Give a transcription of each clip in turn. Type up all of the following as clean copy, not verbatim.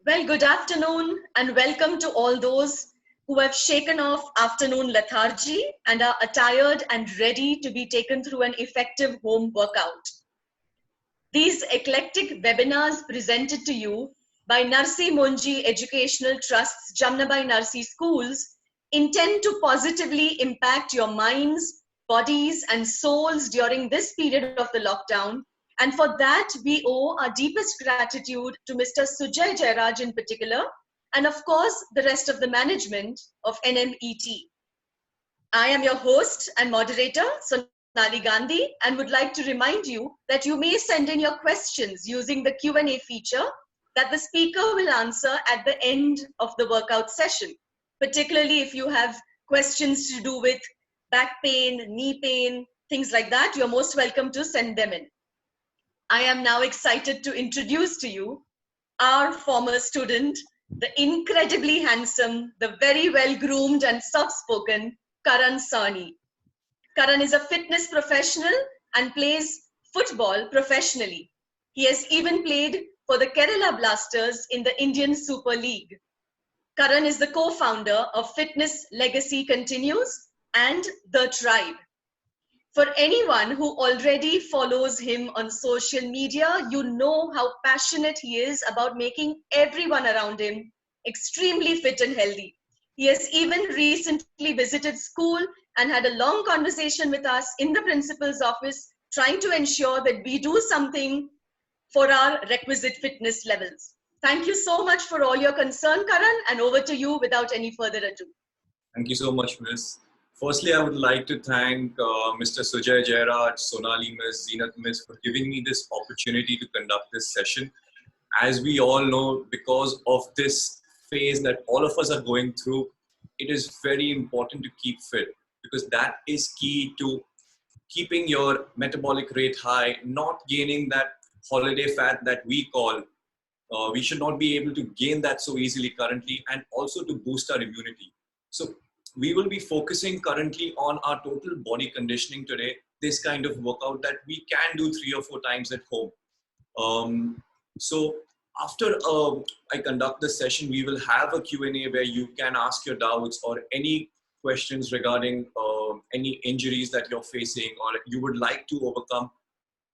Well, good afternoon and welcome to all those who have shaken off afternoon lethargy and are attired and ready to be taken through an effective home workout. These eclectic webinars presented to you by Narsee Educational Trust's Jamnabai Narsee Schools intend to positively impact your minds, bodies and souls during this period of the lockdown. And for that, we owe our deepest gratitude to Mr. Sujay Jairaj in particular, and of course, the rest of the management of NMET. I am your host and moderator, Sonali Gandhi, and would like to remind you that you may send in your questions using the Q&A feature that the speaker will answer at the end of the workout session, particularly if you have questions to do with back pain, knee pain, things like that. You're most welcome to send them in. I am now excited to introduce to you our former student, the incredibly handsome, the very well-groomed and soft-spoken Karan Sawhney. Karan is a fitness professional and plays football professionally. He has even played for the Kerala Blasters in the Indian Super League. Karan is the co-founder of Fitness Legacy Continues and The Tribe. For anyone who already follows him on social media, you know how passionate he is about making everyone around him extremely fit and healthy. He has even recently visited school and had a long conversation with us in the principal's office, trying to ensure that we do something for our requisite fitness levels. Thank you so much for all your concern, Karan, and over to you without any further ado. Thank you so much, Miss. Firstly, I would like to thank Mr. Sujay Jairaj, Sonali Miss, Zeenat Miss for giving me this opportunity to conduct this session. As we all know, because of this phase that all of us are going through, it is very important to keep fit because that is key to keeping your metabolic rate high, not gaining that holiday fat that we call. We should not be able to gain that so easily currently, and also to boost our immunity. So we will be focusing currently on our total body conditioning today, this kind of workout that we can do 3 or 4 times at home. So after I conduct this session, we will have a Q&A where you can ask your doubts or any questions regarding any injuries that you're facing or you would like to overcome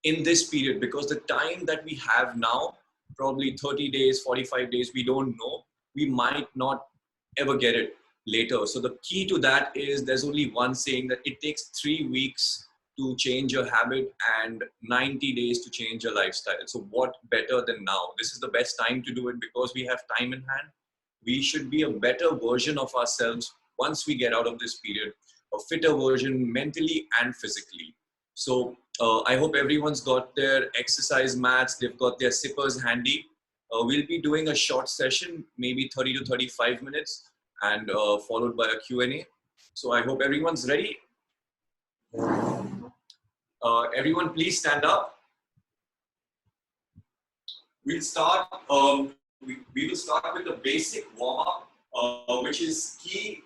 in this period, because the time that we have now, probably 30 days, 45 days, we don't know. We might not ever get it later. So the key to that is there's only one saying that it takes 3 weeks to change your habit and 90 days to change your lifestyle. So what better than now? This is the best time to do it because we have time in hand. We should be a better version of ourselves once we get out of this period, a fitter version mentally and physically. So I hope everyone's got their exercise mats, they've got their sippers handy. We'll be doing a short session, maybe 30 to 35 minutes. And followed by a Q&A. So I hope everyone's ready. Everyone please stand up. We'll start, we will start with a basic warm-up, which is key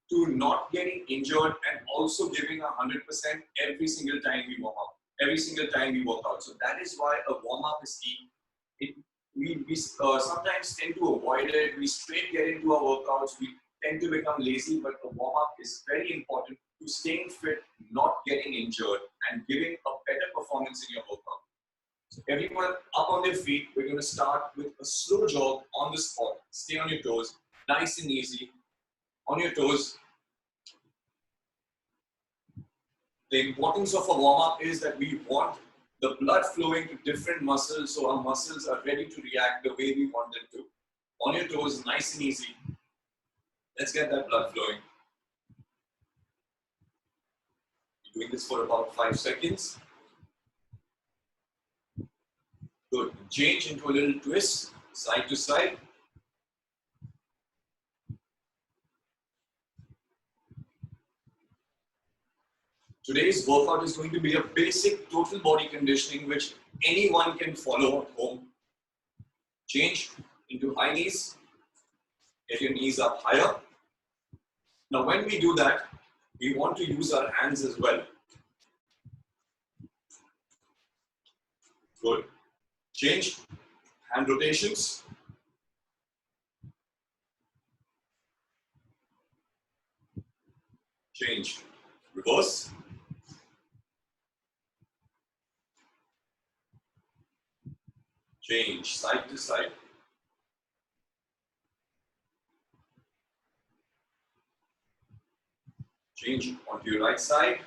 to not getting injured and also giving 100% every single time we warm up, every single time we work out. So that is why a warm-up is key. We sometimes tend to avoid it. We straight get into our workouts. We tend to become lazy, but a warm-up is very important to staying fit, not getting injured, and giving a better performance in your workout. So everyone up on their feet. We're going to start with a slow jog on the spot. Stay on your toes, nice and easy. On your toes. The importance of a warm-up is that we want the blood flowing to different muscles, so our muscles are ready to react the way we want them to. On your toes, nice and easy. Let's get that blood flowing. You're doing this for about 5 seconds. Good. Change into a little twist, side to side. Today's workout is going to be a basic total body conditioning which anyone can follow at home. Change into high knees. Get your knees up higher. Now when we do that, we want to use our hands as well. Good. Change. Hand rotations. Change. Reverse. Change. Side to side. Change onto your right side.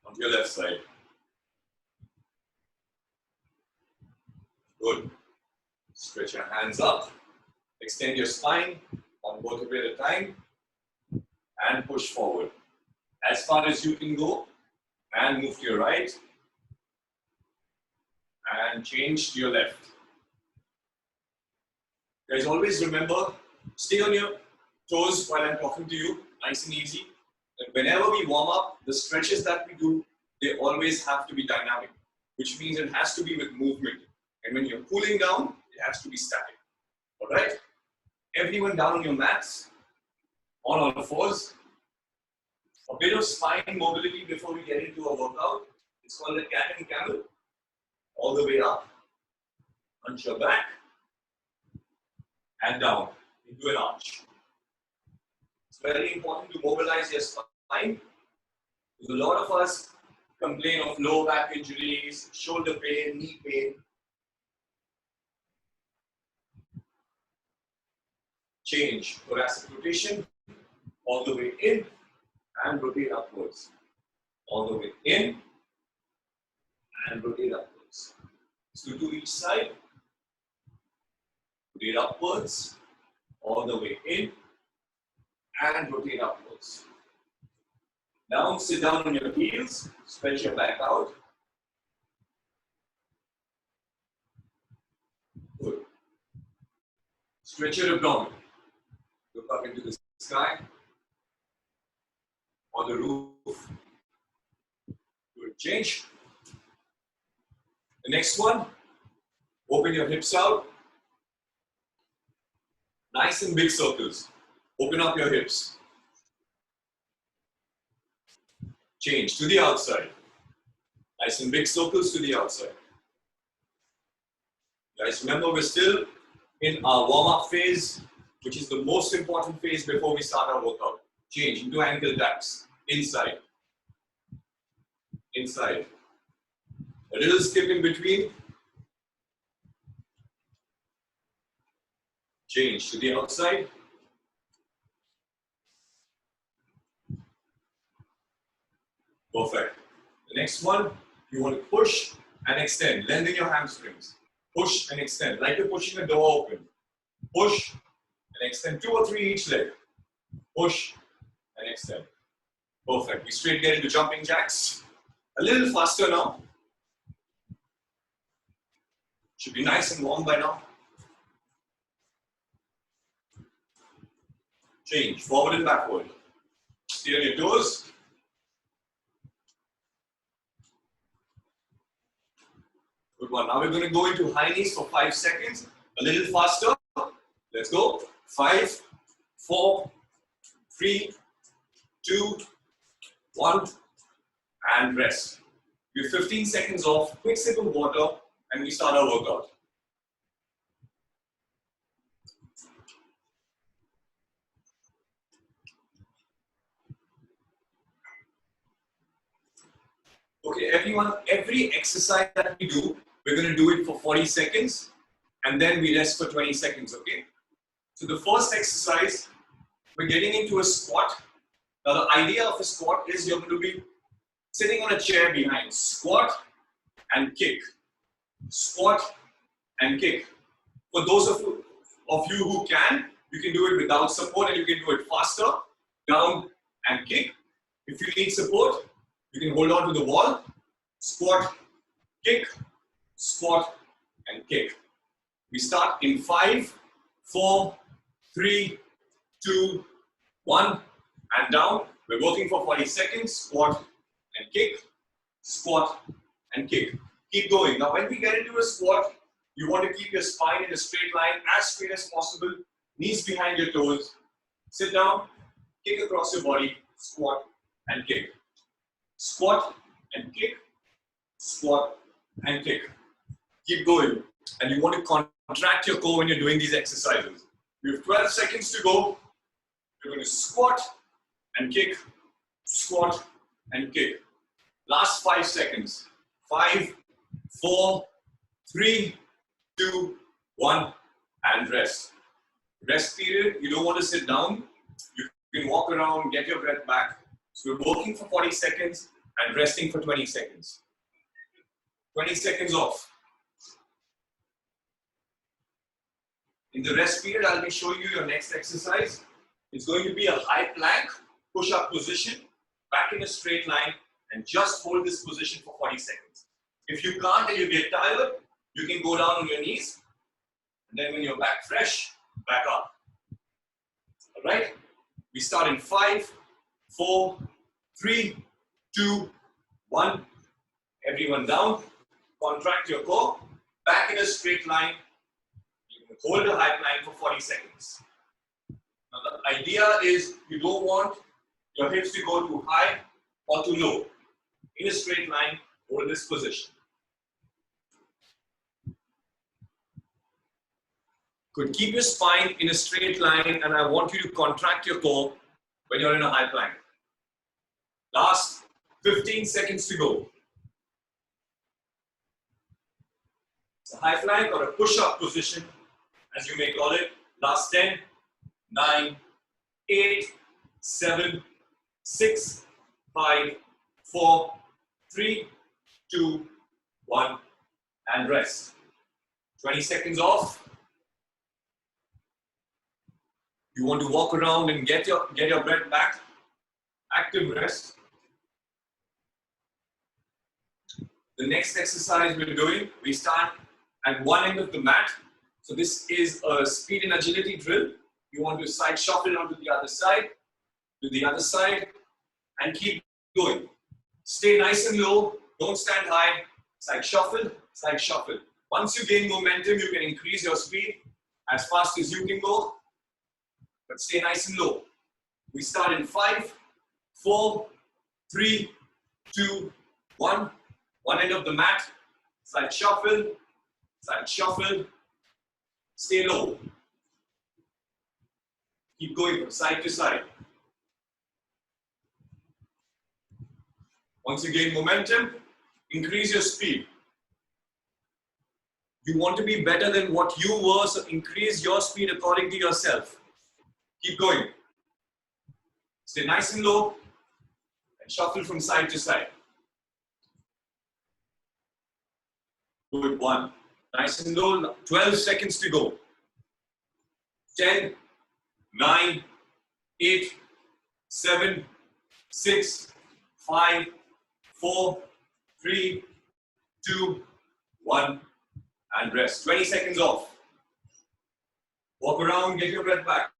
Onto your left side. Good. Stretch your hands up. Extend your spine on both of you at a time. And push forward. As far as you can go. And move to your right. And change to your left. Guys, always remember, stay on your toes while I'm talking to you, nice and easy. And whenever we warm up, the stretches that we do, they always have to be dynamic, which means it has to be with movement. And when you're cooling down, it has to be static. All right? Everyone down on your mats, on all fours. A bit of spine mobility before we get into a workout. It's called a cat and camel. All the way up, hunch your back, and down into an arch. It's very important to mobilize your spine, because a lot of us complain of low back injuries, shoulder pain, knee pain. Change thoracic rotation, all the way in, and rotate upwards. All the way in, and rotate upwards. So to each side, rotate upwards, all the way in, and rotate upwards. Now sit down on your heels, stretch your back out. Good. Stretch your abdomen. Look up into the sky, on the roof. Good. Change. The next one, open your hips out. Nice and big circles. Open up your hips. Change to the outside. Nice and big circles to the outside. Guys, remember we're still in our warm-up phase, which is the most important phase before we start our workout. Change into ankle taps. Inside. Inside. A little skip in between. Change to the outside. Perfect. The next one, you want to push and extend. Lengthen your hamstrings. Push and extend, like you're pushing a door open. Push and extend 2 or 3 each leg. Push and extend. Perfect. We straight get into jumping jacks. A little faster now. Should be nice and warm by now. Change, forward and backward. Stay on your toes. Good one. Now we're going to go into high knees for 5 seconds. A little faster. Let's go. 5, 4, 3, 2, 1, and rest. We have 15 seconds off. Quick sip of water. And we start our workout. Okay, everyone, every exercise that we do, we're going to do it for 40 seconds and then we rest for 20 seconds, okay? So the first exercise, we're getting into a squat. Now the idea of a squat is you're going to be sitting on a chair behind. Squat and kick. Squat and kick. For those of you who can, you can do it without support and you can do it faster. Down and kick. If you need support, you can hold on to the wall. Squat, kick, squat, and kick. We start in 5, 4, 3, 2, 1, and down. We're working for 40 seconds. Squat and kick, squat and kick. Keep going. Now, when we get into a squat, you want to keep your spine in a straight line, as straight as possible. Knees behind your toes. Sit down, kick across your body, squat and kick. Squat and kick, squat and kick. Keep going. And you want to contract your core when you're doing these exercises. You have 12 seconds to go. You're going to squat and kick, squat and kick. Last 5 seconds. 5, 4, 3, 2, 1, and rest. Rest period, you don't want to sit down. You can walk around, get your breath back. So we're working for 40 seconds and resting for 20 seconds. 20 seconds off. In the rest period, I'll be showing you your next exercise. It's going to be a high plank, push-up position, back in a straight line, and just hold this position for 40 seconds. If you can't and you get tired, you can go down on your knees, and then when you're back fresh, back up. All right? We start in 5, 4, 3, 2, 1. Everyone down. Contract your core. Back in a straight line. You can hold a high plank for 40 seconds. Now the idea is you don't want your hips to go too high or too low. In a straight line, hold this position. Good. Keep your spine in a straight line, and I want you to contract your core when you're in a high plank. Last 15 seconds to go. It's a high plank or a push-up position, as you may call it. Last 10, 9, 8, 7, 6, 5, 4, 3, 2, 1, and rest. 20 seconds off. You want to walk around and get your breath back. Active rest. The next exercise we're doing, we start at one end of the mat. So this is a speed and agility drill. You want to side shuffle onto the other side, to the other side, and keep going. Stay nice and low, don't stand high. Side shuffle, side shuffle. Once you gain momentum, you can increase your speed as fast as you can go, but stay nice and low. We start in 5, 4, 3, 2, 1. One end of the mat, side shuffle, stay low. Keep going from side to side. Once you gain momentum, increase your speed. You want to be better than what you were, so increase your speed according to yourself. Keep going. Stay nice and low and shuffle from side to side. Good. 1. Nice and low. 12 seconds to go. 10, 9, 8, 7, 6, 5, 4, 3, 2, 1, and rest. 20 seconds off. Walk around, get your breath back.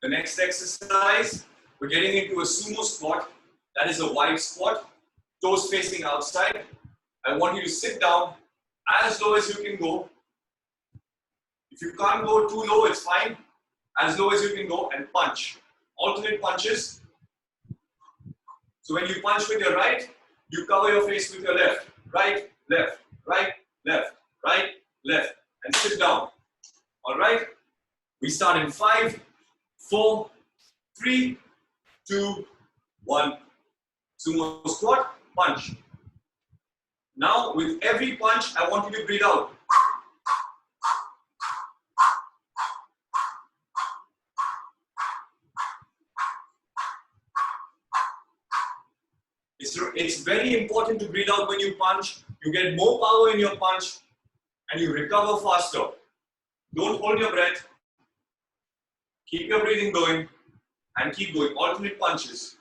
The next exercise, we're getting into a sumo squat. That is a wide squat, toes facing outside. I want you to sit down as low as you can go. If you can't go too low, it's fine. As low as you can go, and punch. Alternate punches. So when you punch with your right, you cover your face with your left. Right, left, right, left, right, left. And sit down. All right? We start in 5, 4, 3, 2, 1. Sumo squat, punch. Now, with every punch, I want you to breathe out. It's very important to breathe out when you punch. You get more power in your punch and you recover faster. Don't hold your breath. Keep your breathing going and keep going. Alternate punches.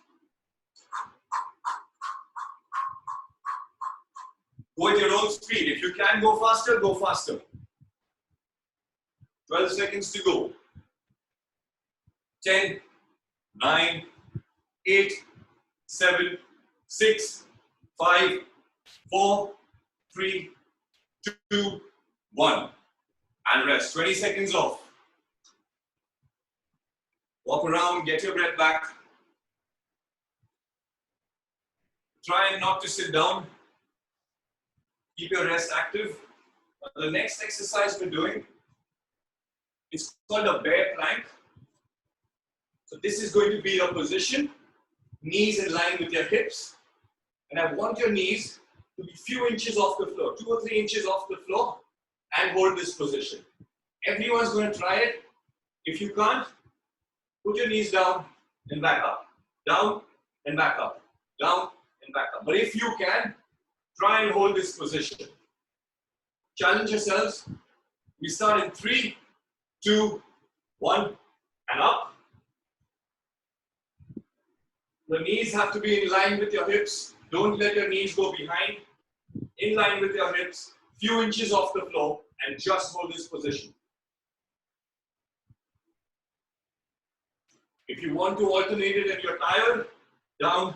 Go at your own speed. If you can go faster, go faster. 12 seconds to go. 10, 9, 8, 7, 6, 5, 4, 3, 2, 1. And rest. 20 seconds off. Walk around, get your breath back. Try not to sit down. Keep your rest active. The next exercise we're doing It's called a bear plank. So this is going to be your position, knees in line with your hips. And I want your knees to be few inches off the floor, 2 or 3 inches off the floor, and hold this position. Everyone's going to try it. If you can't, put your knees down and back up, down and back up, down and back up. But if you can, try and hold this position. Challenge yourselves. We start in 3, 2, 1, and up. The knees have to be in line with your hips. Don't let your knees go behind. In line with your hips, few inches off the floor, and just hold this position. If you want to alternate it and you're tired, down,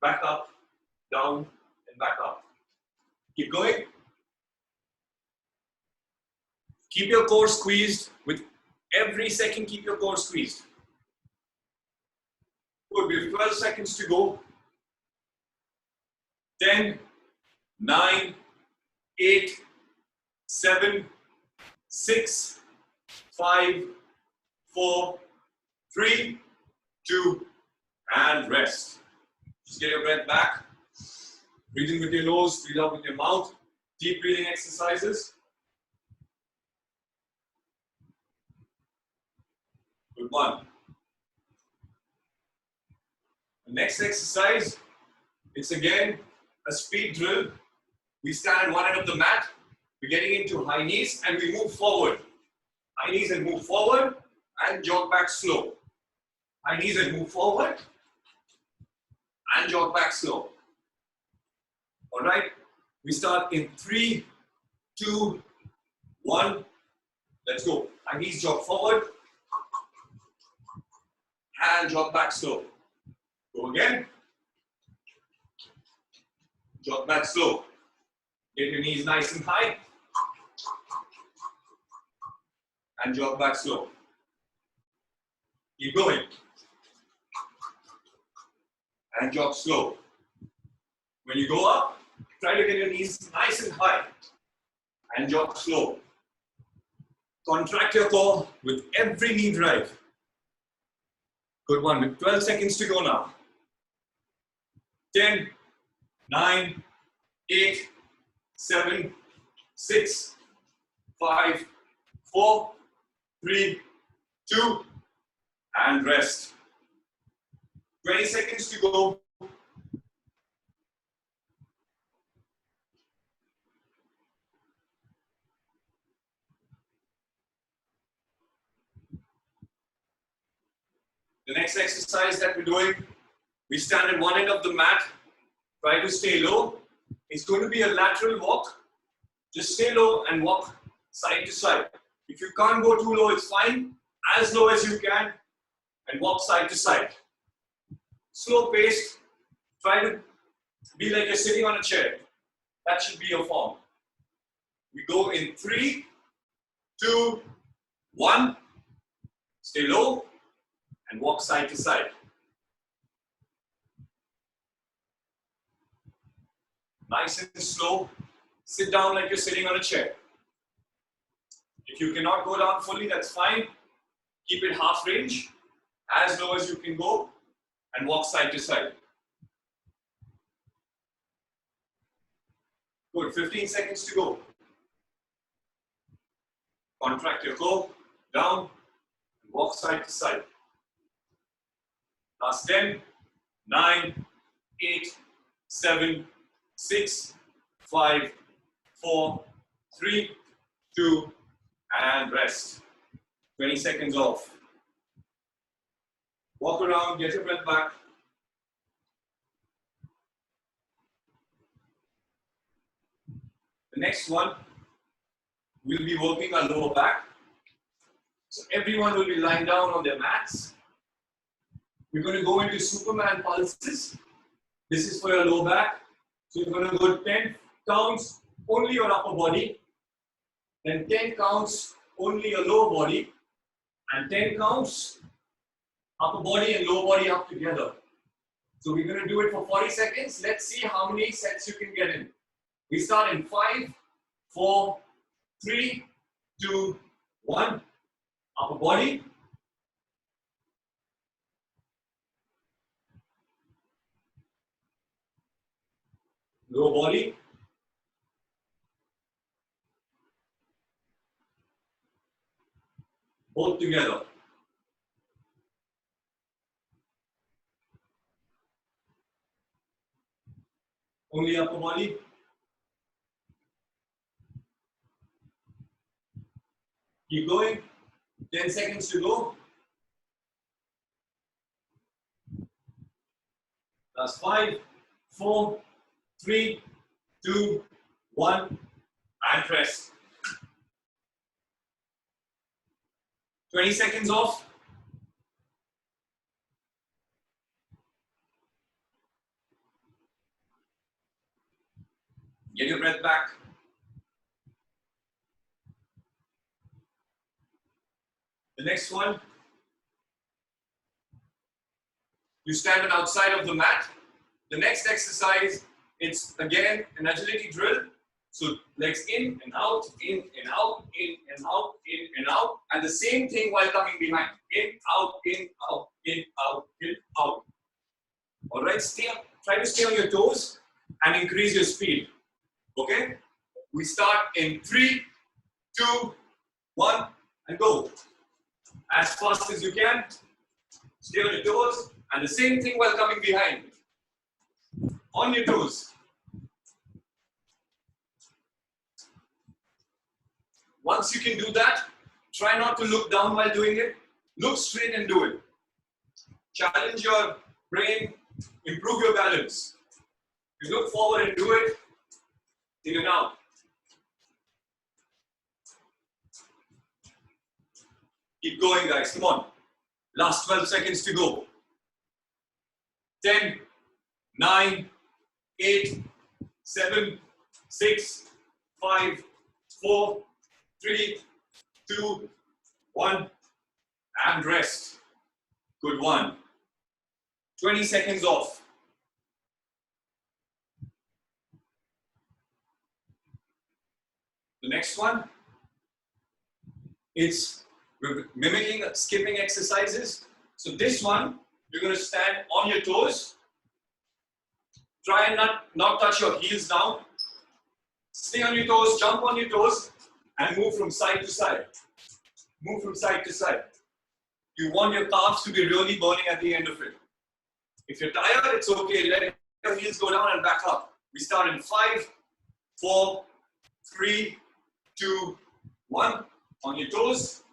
back up, down, and back up. Keep going. Keep your core squeezed. With every second, keep your core squeezed. Good, we have 12 seconds to go. 10, 9, 8, 7, 6, 5, 4, 3, 2, and rest. Just get your breath back. Breathe in with your nose, breathe out with your mouth. Deep breathing exercises. Good one. The next exercise, it's again a speed drill. We stand at one end of the mat. We're getting into high knees and we move forward. High knees and move forward and jog back slow. High knees and move forward and jog back slow. All right, we start in 3, 2, 1. Let's go. High knees jog forward and jog back slow. Go again. Jog back slow. Get your knees nice and high. And jog back slow. Keep going. And jog slow. When you go up, try to get your knees nice and high. And jog slow. Contract your core with every knee drive. Good one. With 12 seconds to go now. 10, 9, 8, 7, 6, 5, 4, 3, 2, and rest. 20 seconds to go. The next exercise that we're doing, we stand at one end of the mat, try to stay low. It's going to be a lateral walk. Just stay low and walk side to side. If you can't go too low, it's fine. As low as you can and walk side to side. Slow paced. Try to be like you're sitting on a chair. That should be your form. We go in 3, 2, 1. Stay low and walk side to side. Nice and slow. Sit down like you're sitting on a chair. If you cannot go down fully, that's fine. Keep it half range, as low as you can go, and walk side to side. Good, 15 seconds to go. Contract your core, down, and walk side to side. Last 10, 9, 8, 7, 6, 5, 4, 3, 2, and rest. 20 seconds off. Walk around, get your breath back. The next one, we'll be working our lower back. So everyone will be lying down on their mats. We're going to go into Superman pulses. This is for your lower back. So you're going to go 10 counts, only your upper body. Then 10 counts, only your lower body. And 10 counts, upper body and lower body up together. So we're going to do it for 40 seconds. Let's see how many sets you can get in. We start in 5, 4, 3, 2, 1. Upper body. Lower body. Both together. Only upper body. Keep going. 10 seconds to go. Last 5, 4, 3, 2, 1, and press. 20 seconds off. Get your breath back. The next one, you stand on outside of the mat. The next exercise, it's again an agility drill. So legs in and out, in and out, in and out, in and out. And the same thing while coming behind. In, out, in, out, in, out, in, out. All right, try to stay on your toes and increase your speed. Okay? We start in 3, 2, 1, and go. As fast as you can. Stay on your toes. And the same thing while coming behind. On your toes. Once you can do that, try not to look down while doing it. Look straight and do it. Challenge your brain. Improve your balance. You look forward and do it. In and out. Keep going, guys. Come on. Last 12 seconds to go. 10, 9, 8, 7, 6, 5, 4, 3, 2, 1, and rest. Good one. 20 seconds off. The next one, it's mimicking skipping exercises. So this one, you're going to stand on your toes. Try and not touch your heels down. Stay on your toes, jump on your toes, and move from side to side. Move from side to side. You want your calves to be really burning at the end of it. If you're tired, it's okay. Let your heels go down and back up. We start in 5, 4, 3, 2, 1. On your toes,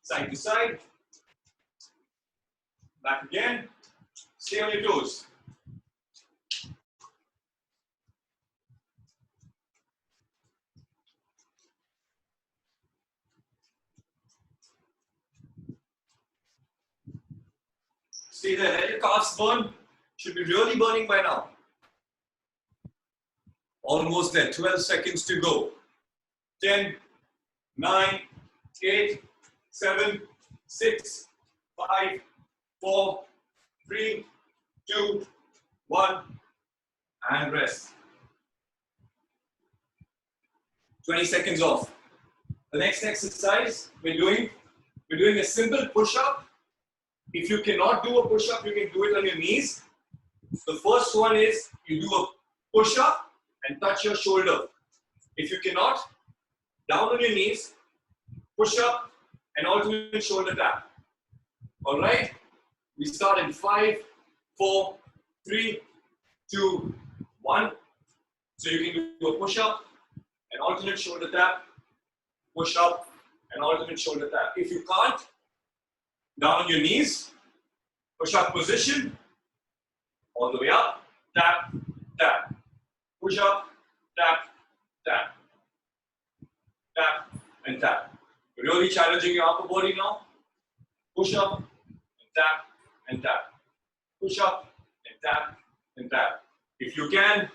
side to side. Back again. Stay on your toes. Stay there. Let your calves burn. Should be really burning by now. Almost there. 12 seconds to go. 10, 9, 8, 7, 6, 5, 4, 3, 2, 1, and rest. 20 seconds off. The next exercise we're doing a simple push-up. If you cannot do a push-up, you can do it on your knees. The first one is you do a push-up and touch your shoulder. If you cannot, down on your knees, push up and alternate shoulder tap. All right? We start in 5, 4, 3, 2, 1. So you can do a push up and alternate shoulder tap, push up and alternate shoulder tap. If you can't, down on your knees, push up position, all the way up, tap, tap, push up, tap, tap, tap, and tap. You're really challenging your upper body now. Push up, and tap, and tap. Push up, and tap, and tap. If you can,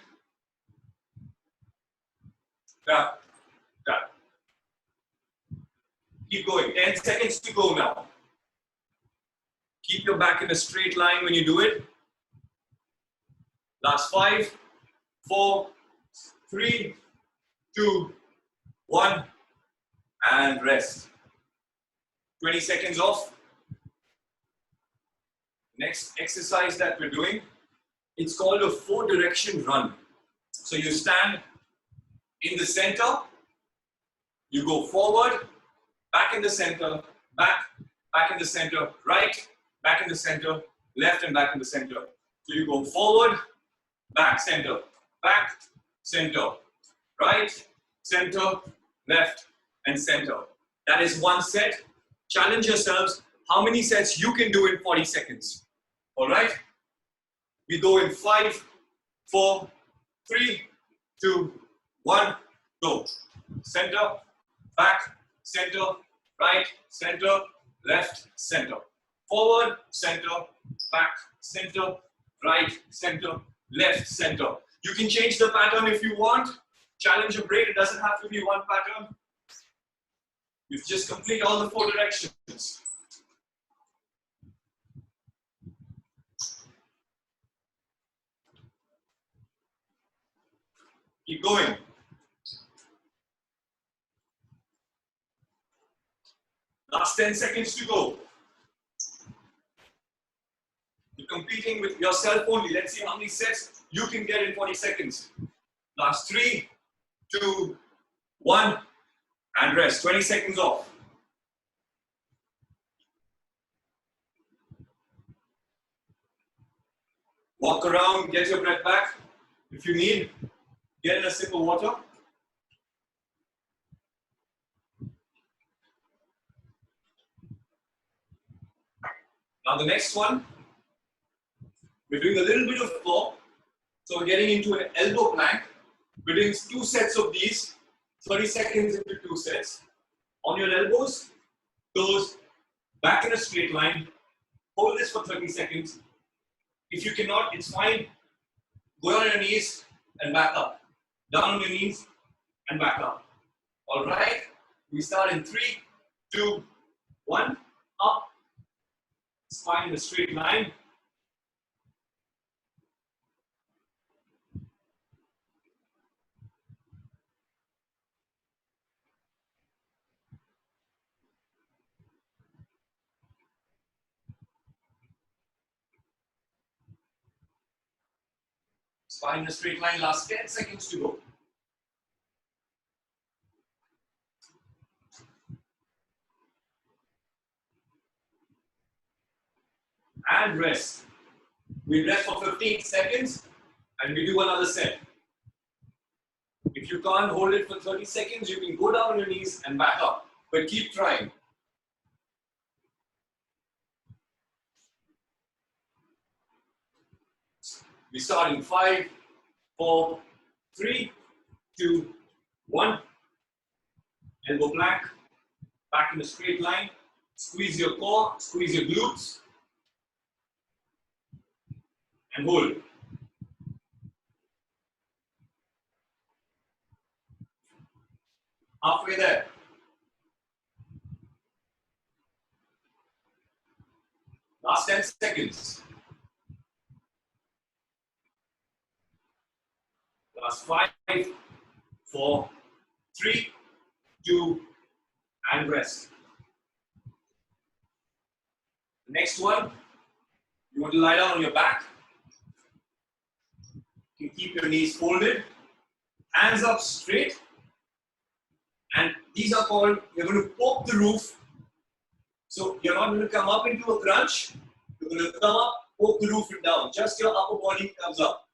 tap, tap. Keep going. 10 seconds to go now. Keep your back in a straight line when you do it. Last 5, 4, 3, 2, 1, and rest. 20 seconds off. Next exercise that we're doing, it's called a 4-direction run. So you stand in the center, you go forward, back in the center, back in the center, right, back in the center, left and back in the center. So you go forward, back, center, right, center, left, and center. That is one set. Challenge yourselves how many sets you can do in 40 seconds. All right? We go in 5, 4, 3, 2, 1, go. Center, back, center, right, center, left, center. Forward, center, back, center, right, center, left, center. You can change the pattern if you want. Challenge your brain, it doesn't have to be one pattern. You just complete all the 4 directions. Keep going. Last 10 seconds to go. You're competing with yourself only. Let's see how many sets you can get in 40 seconds. Last 3, 2, 1, and rest. 20 seconds off. Walk around, get your breath back. If you need, get in a sip of water. Now the next one, we're doing a little bit of core. So we're getting into an elbow plank. We're doing 2 sets of these, 30 seconds into 2 sets. On your elbows, toes, back in a straight line. Hold this for 30 seconds. If you cannot, it's fine. Go on your knees and back up. Down on your knees and back up. All right? We start in 3, 2, 1, up. Spine in a straight line. Spine in a straight line, last 10 seconds to go. And rest. We rest for 15 seconds and we do another set. If you can't hold it for 30 seconds, you can go down on your knees and back up. But keep trying. We start in 5, 4, 3, 2, 1. Elbow plank, back in a straight line. Squeeze your core, squeeze your glutes. And hold. Halfway there. Last 10 seconds. Last 5, 4, 3, 2, and rest. Next one, you want to lie down on your back. You can keep your knees folded, hands up straight. And these are called, you're going to poke the roof. So you're not going to come up into a crunch. You're going to come up, poke the roof and down. Just your upper body comes up.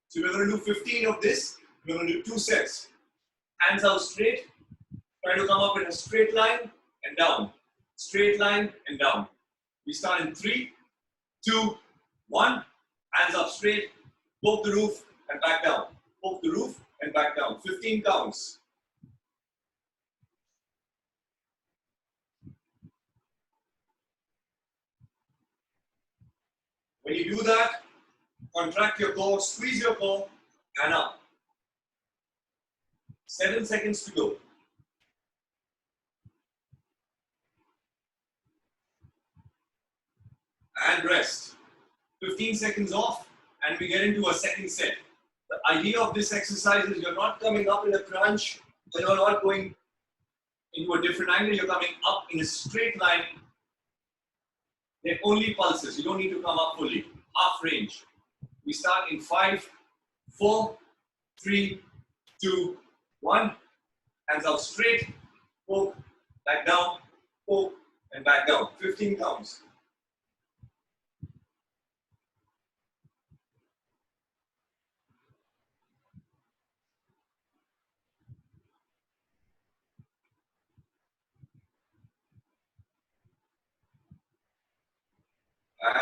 So we're going to do 15 of this. We're going to do 2 sets. Hands out straight. Try to come up in a straight line and down. Straight line and down. We start in 3, 2, 1. Hands up straight. Poke the roof and back down. Poke the roof and back down. 15 counts. When you do that, contract your core, squeeze your core, and up. 7 seconds to go. And rest. 15 seconds off, and we get into a second set. The idea of this exercise is you're not coming up in a crunch, you're not going into a different angle. You're coming up in a straight line. They're only pulses. You don't need to come up fully. Half range. We start in 5, 4, 3, 2, 1. Hands out straight. Poke, back down. Poke, and back down. 15 counts.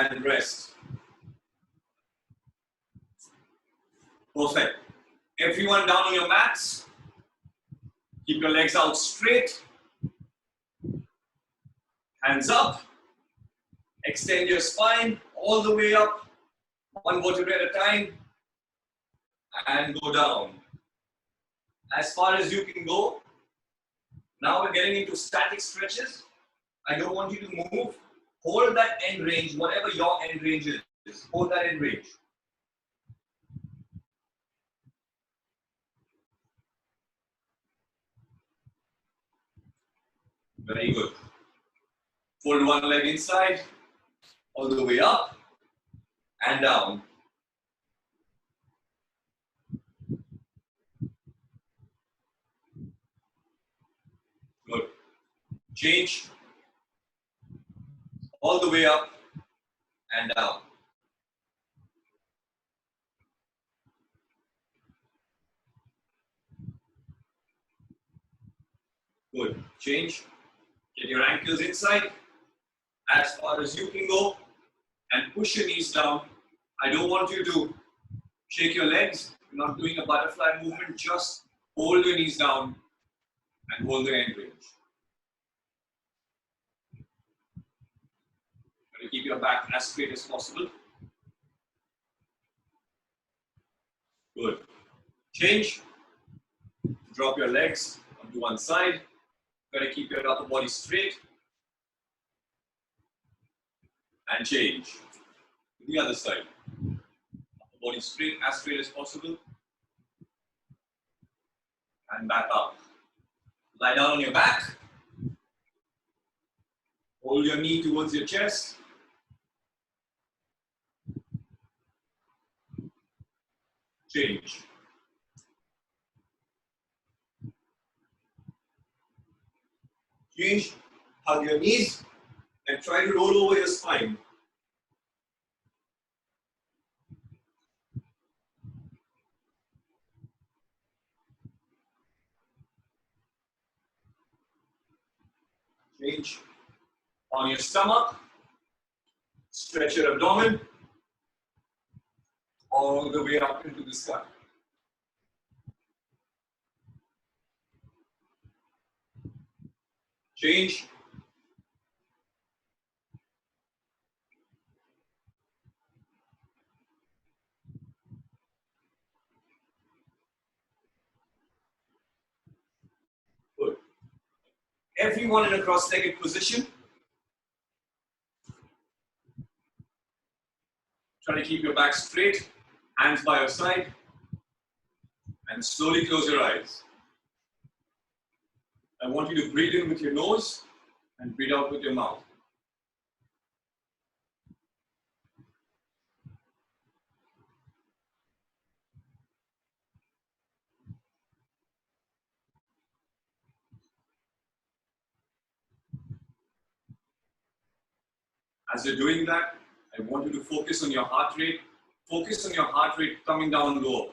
And rest. Perfect. Everyone down on your mats. Keep your legs out straight. Hands up. Extend your spine all the way up. One vertebrae at a time. And go down. As far as you can go. Now we're getting into static stretches. I don't want you to move. Hold that end range, whatever your end range is. Hold that end range. Very good. Fold one leg inside, all the way up and down. Good. Change. All the way up and down. Good. Change. Get your ankles inside as far as you can go and push your knees down. I don't want you to shake your legs. You're not doing a butterfly movement. Just hold your knees down and hold the end range. Try to keep your back as straight as possible. Good. Change. Drop your legs onto one side. Try to keep your upper body straight. And change. To the other side. Upper body straight as possible. And back up. Lie down on your back. Hold your knee towards your chest. Change. Change. Hug your knees and try to roll over your spine. Change. On your stomach. Stretch your abdomen all the way up into the sky. Change. Good. Everyone in a cross-legged position. Try to keep your back straight, hands by your side, and slowly close your eyes. I want you to breathe in with your nose and breathe out with your mouth. As you're doing that, I want you to focus on your heart rate. Focus on your heart rate coming down lower.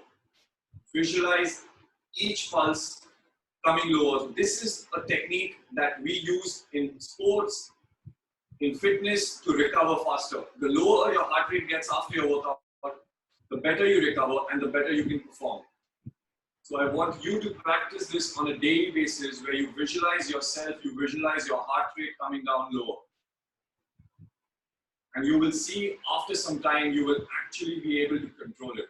Visualize each pulse coming lower. This is a technique that we use in sports, in fitness to recover faster. The lower your heart rate gets after your workout, the better you recover and the better you can perform. So I want you to practice this on a daily basis where you visualize yourself, you visualize your heart rate coming down lower. And you will see after some time, you will actually be able to control it.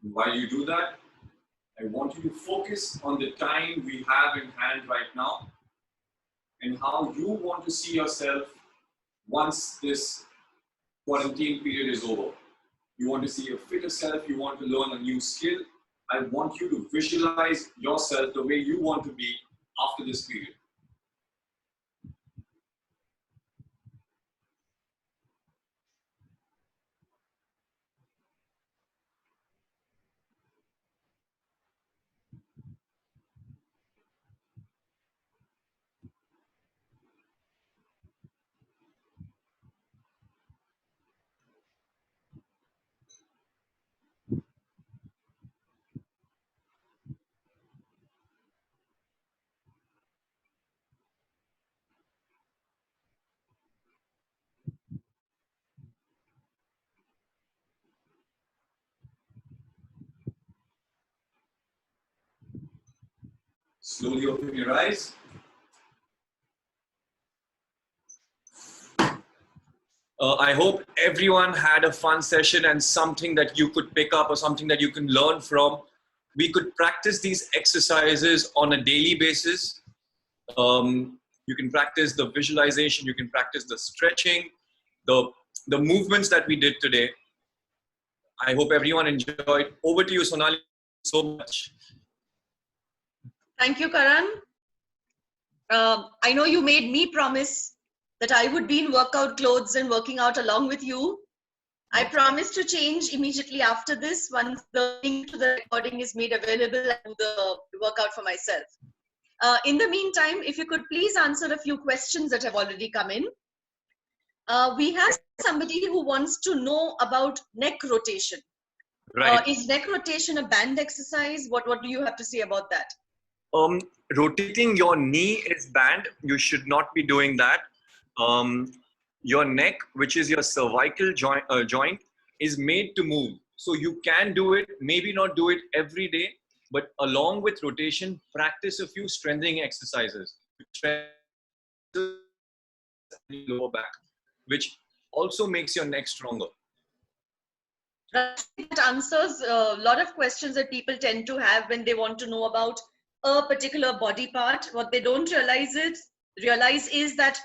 While you do that, I want you to focus on the time we have in hand right now and how you want to see yourself once this quarantine period is over. You want to see a fitter self, you want to learn a new skill. I want you to visualize yourself the way you want to be after this period. Slowly open your eyes. I hope everyone had a fun session and something that you could pick up or something that you can learn from. We could practice these exercises on a daily basis. You can practice the visualization, you can practice the stretching, the movements that we did today. I hope everyone enjoyed. Over to you, Sonali, so much. Thank you, Karan. I know you made me promise that I would be in workout clothes and working out along with you. I promise to change immediately after this once the link to the recording is made available and do the workout for myself. In the meantime, if you could please answer a few questions that have already come in. We have somebody who wants to know about neck rotation. Right. Is neck rotation a banned exercise? What do you have to say about that? Rotating your knee is banned. You should not be doing that. Your neck, which is your cervical joint, is made to move. So you can do it, maybe not do it every day, but along with rotation, practice a few strengthening exercises. Lower back, which also makes your neck stronger. That answers a lot of questions that people tend to have when they want to know about a particular body part. What they don't realize is that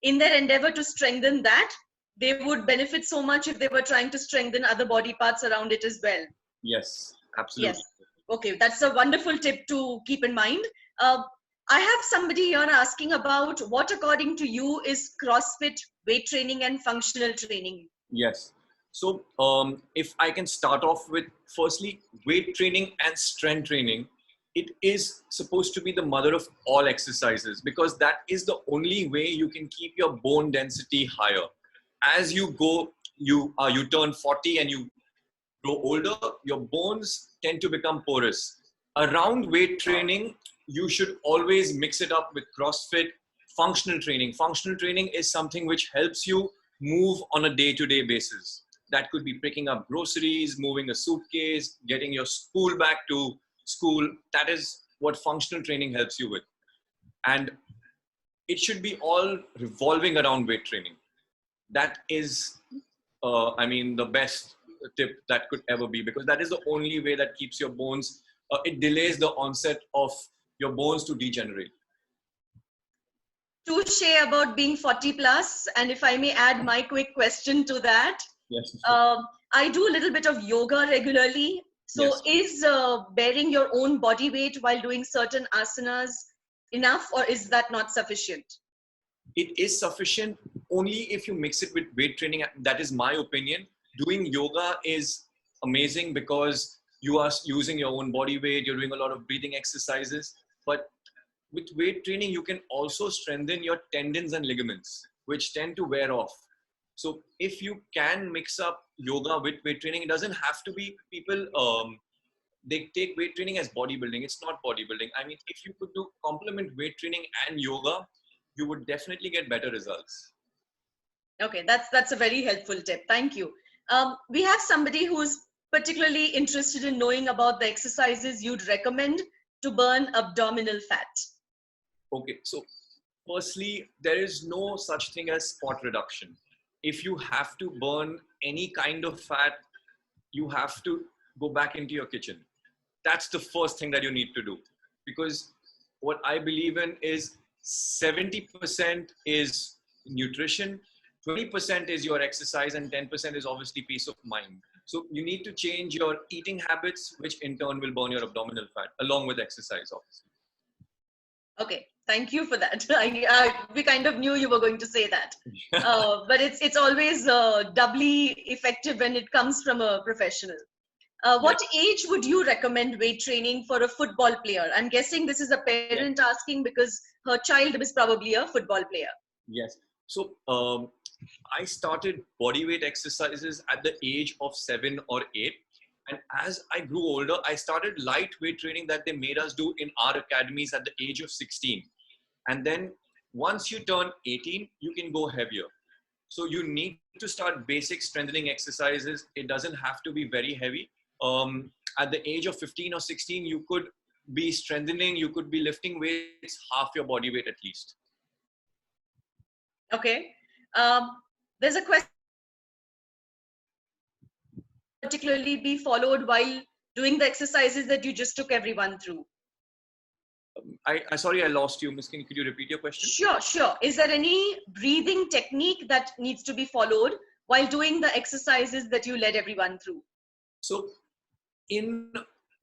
in their endeavor to strengthen that, they would benefit so much if they were trying to strengthen other body parts around it as well. Yes, absolutely. Yes. Okay, that's a wonderful tip to keep in mind. I have somebody here asking about what, according to you, is CrossFit weight training and functional training? Yes. So if I can start off with, firstly, weight training and strength training, it is supposed to be the mother of all exercises because that is the only way you can keep your bone density higher. As you go, you turn 40 and you grow older, your bones tend to become porous. Around weight training, you should always mix it up with CrossFit, functional training. Functional training is something which helps you move on a day-to-day basis. That could be picking up groceries, moving a suitcase, getting your school back to school. That is what functional training helps you with. And it should be all revolving around weight training. That is, the best tip that could ever be, because that is the only way that keeps your bones, it delays the onset of your bones to degenerate. Touche about being 40 plus, and if I may add my quick question to that. Yes. I do a little bit of yoga regularly. So yes. Is bearing your own body weight while doing certain asanas enough, or is that not sufficient? It is sufficient only if you mix it with weight training. That is my opinion. Doing yoga is amazing because you are using your own body weight, you're doing a lot of breathing exercises. But with weight training, you can also strengthen your tendons and ligaments, which tend to wear off. So if you can mix up yoga with weight training, it doesn't have to be people, they take weight training as bodybuilding. It's not bodybuilding. I mean, if you could do complement weight training and yoga, you would definitely get better results. Okay, that's a very helpful tip. Thank you. We have somebody who's particularly interested in knowing about the exercises you'd recommend to burn abdominal fat. Okay, so firstly, there is no such thing as spot reduction. If you have to burn any kind of fat, you have to go back into your kitchen. That's the first thing that you need to do. Because what I believe in is 70% is nutrition, 20% is your exercise, and 10% is obviously peace of mind. So you need to change your eating habits, which in turn will burn your abdominal fat, along with exercise, obviously. Okay, thank you for that. We kind of knew you were going to say that. But it's always doubly effective when it comes from a professional. What age would you recommend weight training for a football player? I'm guessing this is a parent asking because her child is probably a football player. Yes. So I started bodyweight exercises at the age of 7 or 8. And as I grew older, I started lightweight training that they made us do in our academies at the age of 16. And then once you turn 18, you can go heavier. So you need to start basic strengthening exercises. It doesn't have to be very heavy. At the age of 15 or 16, you could be strengthening, you could be lifting weights half your body weight at least. Okay. There's a question particularly be followed while doing the exercises that you just took everyone through. Sorry, I lost you, Miss King. Could you repeat your question? Sure. Is there any breathing technique that needs to be followed while doing the exercises that you led everyone through? So in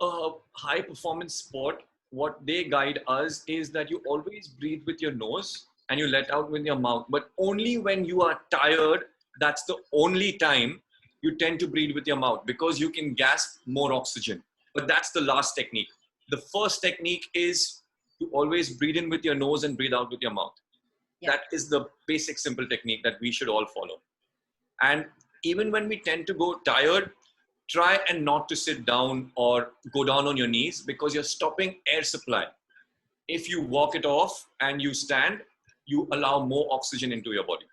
a high performance sport, what they guide us is that you always breathe with your nose and you let out with your mouth, but only when you are tired, that's the only time you tend to breathe with your mouth because you can gasp more oxygen. But that's the last technique. The first technique is to always breathe in with your nose and breathe out with your mouth. Yeah. That is the basic simple technique that we should all follow. And even when we tend to go tired, try and not to sit down or go down on your knees because you're stopping air supply. If you walk it off and you stand, you allow more oxygen into your body.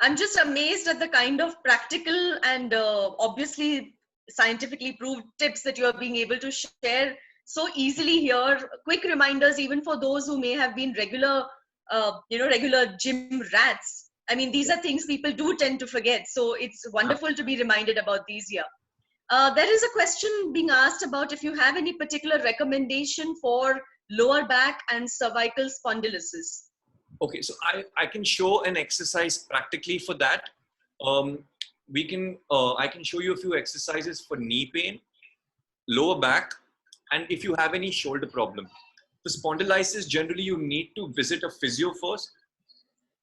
I'm just amazed at the kind of practical and obviously scientifically proved tips that you're being able to share so easily here. Quick reminders, even for those who may have been regular gym rats. I mean, these are things people do tend to forget. So it's wonderful to be reminded about these here. There is a question being asked about if you have any particular recommendation for lower back and cervical spondylosis. Okay, so I can show an exercise practically for that. I can show you a few exercises for knee pain, lower back, and if you have any shoulder problem. For spondylitis, generally you need to visit a physio first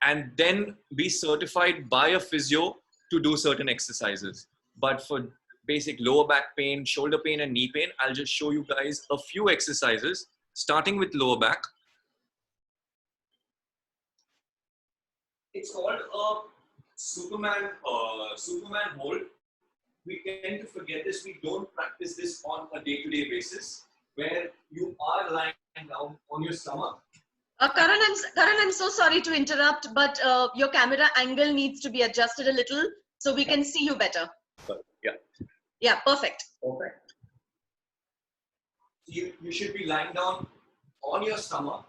and then be certified by a physio to do certain exercises. But for basic lower back pain, shoulder pain, and knee pain, I'll just show you guys a few exercises, starting with lower back. It's called a Superman hold. We tend to forget this. We don't practice this on a day-to-day basis, where you are lying down on your stomach. Karan, I'm so sorry to interrupt, but your camera angle needs to be adjusted a little so we can see you better. Yeah, perfect. Perfect. You should be lying down on your stomach.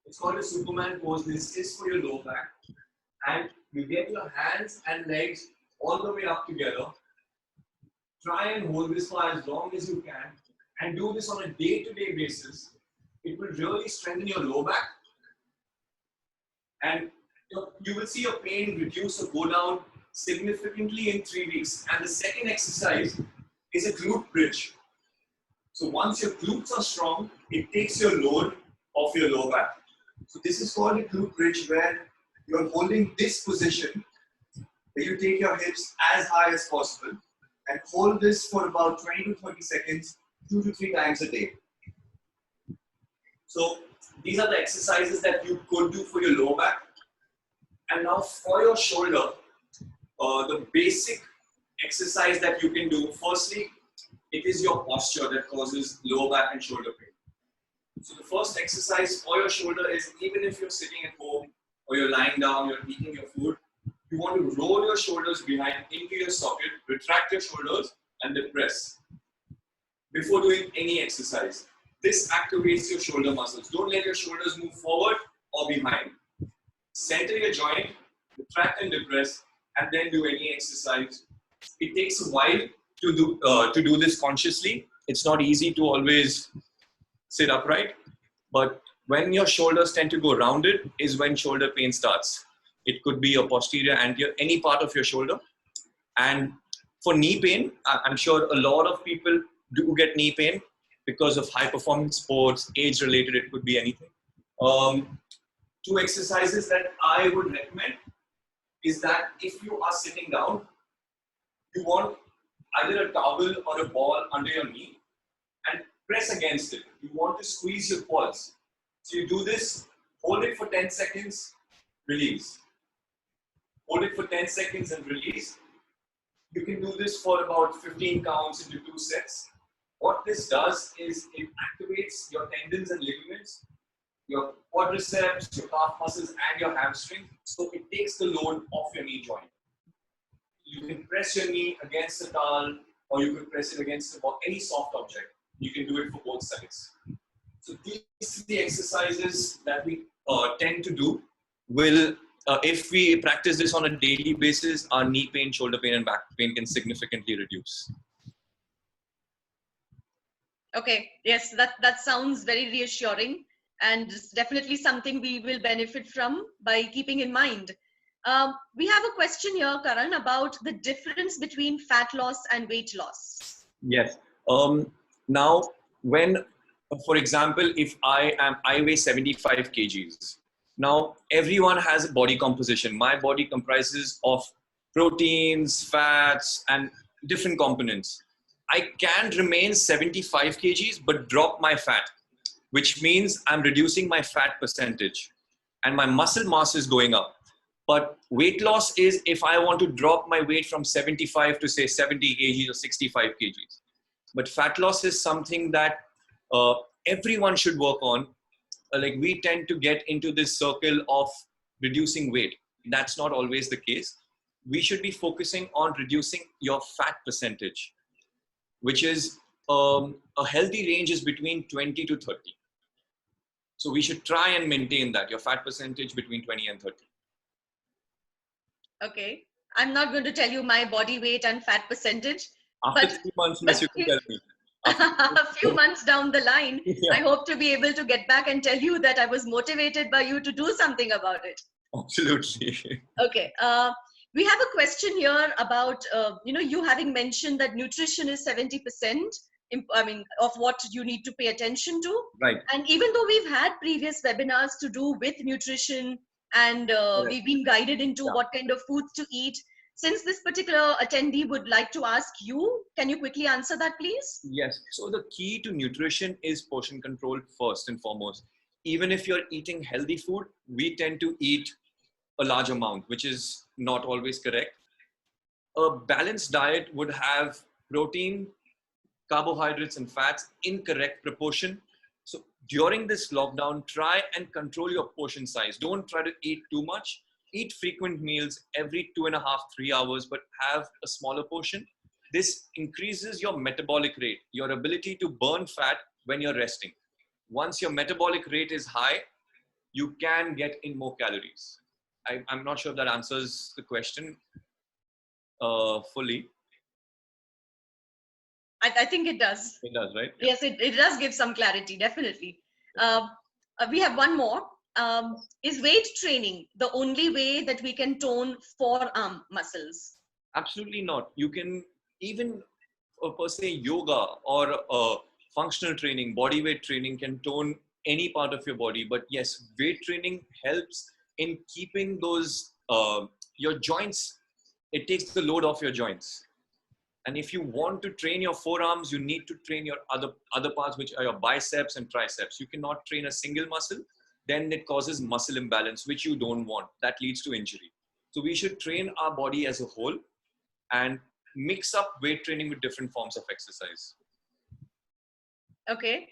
It's called a Superman pose. This is for your lower back. And you get your hands and legs all the way up together. Try and hold this for as long as you can and do this on a day-to-day basis. It will really strengthen your lower back. And you will see your pain reduce or go down significantly in 3 weeks. And the second exercise is a glute bridge. So once your glutes are strong, it takes your load off your lower back. So this is called a glute bridge, where you're holding this position, where you take your hips as high as possible and hold this for about 20 to 30 seconds, 2 to 3 times a day. So these are the exercises that you could do for your lower back. And now for your shoulder, the basic exercise that you can do, firstly, it is your posture that causes lower back and shoulder pain. So the first exercise for your shoulder is, even if you're sitting at home or you're lying down, you're eating your food, you want to roll your shoulders behind into your socket, retract your shoulders, and then press before doing any exercise. This activates your shoulder muscles. Don't let your shoulders move forward or behind. Center your joint, retract and depress, and then do any exercise. It takes a while, to do this consciously. It's not easy to always sit upright, but when your shoulders tend to go rounded is when shoulder pain starts. It could be your posterior, anterior, any part of your shoulder. And for knee pain, I'm sure a lot of people do get knee pain because of high performance sports, age related, it could be anything. Two exercises that I would recommend is that if you are sitting down, you want either a towel or a ball under your knee and press against it. You want to squeeze your quads. So you do this, hold it for 10 seconds, release. Hold it for 10 seconds and release. You can do this for about 15 counts into 2 sets. What this does is it activates your tendons and ligaments, your quadriceps, your calf muscles, and your hamstring. So it takes the load off your knee joint. You can press your knee against the towel, or you can press it against any soft object. You can do it for both sides. So these 3 exercises that we tend to do will, if we practice this on a daily basis, our knee pain, shoulder pain, and back pain can significantly reduce. Okay, yes, that sounds very reassuring, and it's definitely something we will benefit from by keeping in mind. We have a question here, Karan, about the difference between fat loss and weight loss. Yes. Now, when, for example, if I weigh 75 kgs. Now, everyone has a body composition. My body comprises of proteins, fats, and different components. I can remain 75 kgs, but drop my fat, which means I'm reducing my fat percentage and my muscle mass is going up. But weight loss is if I want to drop my weight from 75 to say 70 kgs or 65 kgs. But fat loss is something that everyone should work on. Like we tend to get into this circle of reducing weight. That's not always the case. We should be focusing on reducing your fat percentage, which is a healthy range is between 20 to 30. So we should try and maintain that, your fat percentage between 20 and 30. Okay, I'm not going to tell you my body weight and fat percentage. After 3 months, miss, you can tell me. A few months down the line, Yeah. I hope to be able to get back and tell you that I was motivated by you to do something about it. Absolutely. Okay. We have a question here about, you having mentioned that nutrition is 70%, of what you need to pay attention to. Right. And even though we've had previous webinars to do with nutrition and we've been guided into what kind of foods to eat, since this particular attendee would like to ask you, can you quickly answer that, please? Yes. So the key to nutrition is portion control first and foremost. Even if you're eating healthy food, we tend to eat a large amount, which is not always correct. A balanced diet would have protein, carbohydrates, and fats in correct proportion. So during this lockdown, try and control your portion size. Don't try to eat too much. Eat frequent meals every 2.5, 3 hours, but have a smaller portion. This increases your metabolic rate, your ability to burn fat when you're resting. Once your metabolic rate is high, you can get in more calories. I'm not sure if that answers the question fully. I think it does. It does, right? Yes, it does give some clarity, definitely. We have one more. Is weight training the only way that we can tone forearm muscles? Absolutely not. You can even per se yoga or functional training, body weight training can tone any part of your body. But yes, weight training helps in keeping those your joints. It takes the load off your joints. And if you want to train your forearms, you need to train your other parts, which are your biceps and triceps. You cannot train a single muscle. Then it causes muscle imbalance, which you don't want. That leads to injury. So we should train our body as a whole and mix up weight training with different forms of exercise. Okay.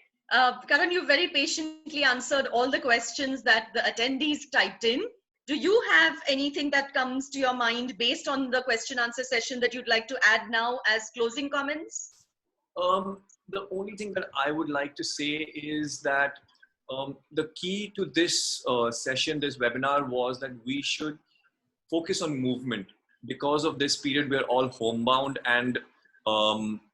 Karan, you very patiently answered all the questions that the attendees typed in. Do you have anything that comes to your mind based on the question answer session that you'd like to add now as closing comments? The only thing that I would like to say is that the key to this session, this webinar, was that we should focus on movement. Because of this period, we're all homebound and we're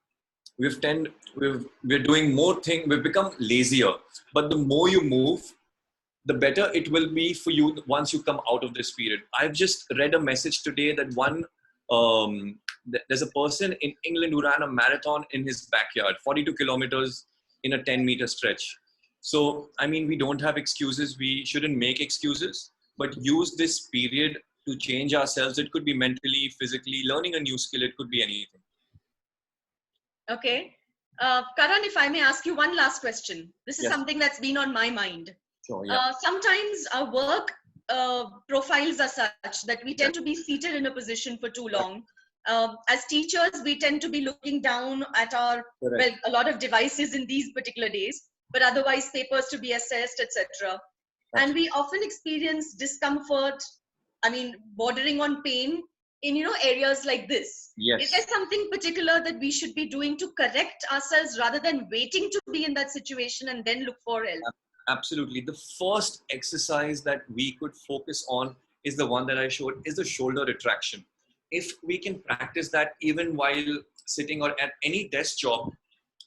doing more things. We've become lazier. But the more you move, the better it will be for you once you come out of this period. I've just read a message today that there's a person in England who ran a marathon in his backyard, 42 kilometers in a 10-meter stretch. So, I mean, we don't have excuses. We shouldn't make excuses, but use this period to change ourselves. It could be mentally, physically, learning a new skill. It could be anything. Okay. Karan, if I may ask you one last question. This is Yes. something that's been on my mind. Sure, yeah. Sometimes our work profiles are such that we tend to be seated in a position for too long. As teachers, we tend to be looking down at our, well, a lot of devices in these particular days, but otherwise papers to be assessed, etc. And we often experience discomfort, I mean, bordering on pain in, areas like this. Yes. Is there something particular that we should be doing to correct ourselves rather than waiting to be in that situation and then look for help? Absolutely. The first exercise that we could focus on is the one that I showed, is the shoulder retraction. If we can practice that even while sitting or at any desk job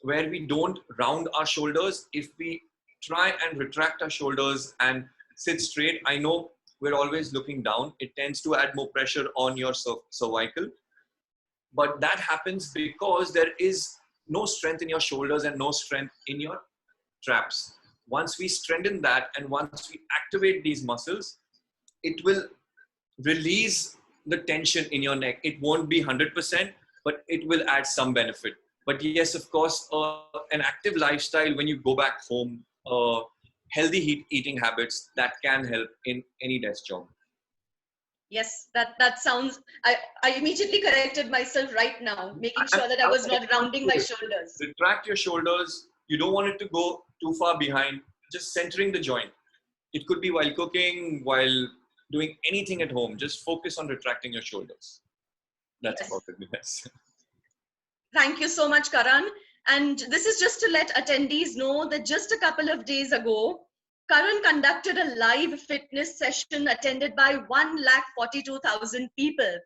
where we don't round our shoulders, if we try and retract our shoulders and sit straight, I know we're always looking down. It tends to add more pressure on your cervical. But that happens because there is no strength in your shoulders and no strength in your traps. Once we strengthen that and once we activate these muscles, it will release the tension in your neck. It won't be 100%, but it will add some benefit. But yes, of course, an active lifestyle when you go back home, healthy eating habits, that can help in any desk job. Yes, that sounds, I immediately corrected myself right now, making sure that I was not rounding my shoulders. Retract your shoulders. You don't want it to go too far behind, just centering the joint. It could be while cooking, while doing anything at home. Just focus on retracting your shoulders. That's about it. Yes. Thank you so much, Karan. And this is just to let attendees know that just a couple of days ago, Karan conducted a live fitness session attended by 142,000 people.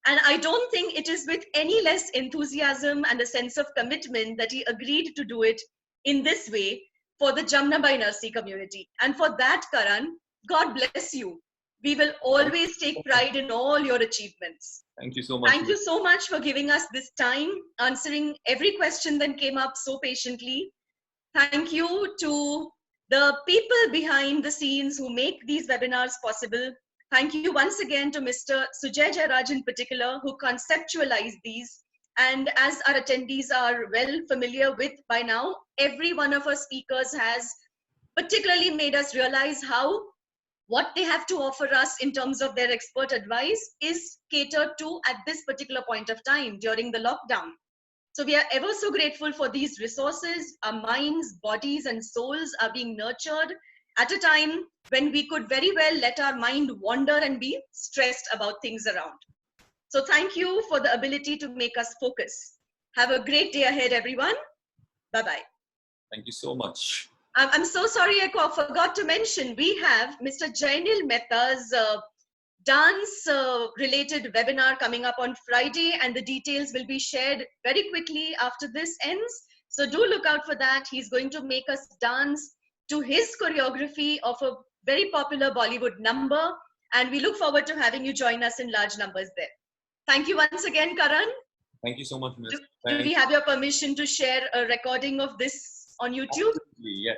And I don't think it is with any less enthusiasm and a sense of commitment that he agreed to do it in this way for the Jamnabai Narsee community. And for that, Karan, God bless you. We will always take pride in all your achievements. Thank you so much. Thank you so much for giving us this time, answering every question that came up so patiently. Thank you to the people behind the scenes who make these webinars possible. Thank you once again to Mr. Sujay Jairaj in particular, who conceptualized these. And as our attendees are well familiar with by now, every one of our speakers has particularly made us realize how what they have to offer us in terms of their expert advice is catered to at this particular point of time during the lockdown. So we are ever so grateful for these resources. Our minds, bodies, and souls are being nurtured at a time when we could very well let our mind wander and be stressed about things around. So thank you for the ability to make us focus. Have a great day ahead, everyone. Bye-bye. Thank you so much. I'm so sorry I forgot to mention, we have Mr. Jainil Mehta's dance related webinar coming up on Friday, and the details will be shared very quickly after this ends. So do look out for that. He's going to make us dance to his choreography of a very popular Bollywood number, and we look forward to having you join us in large numbers there. Thank you once again, Karan. Thank you so much, Ms. Do we have your permission to share a recording of this on YouTube? Absolutely, yes.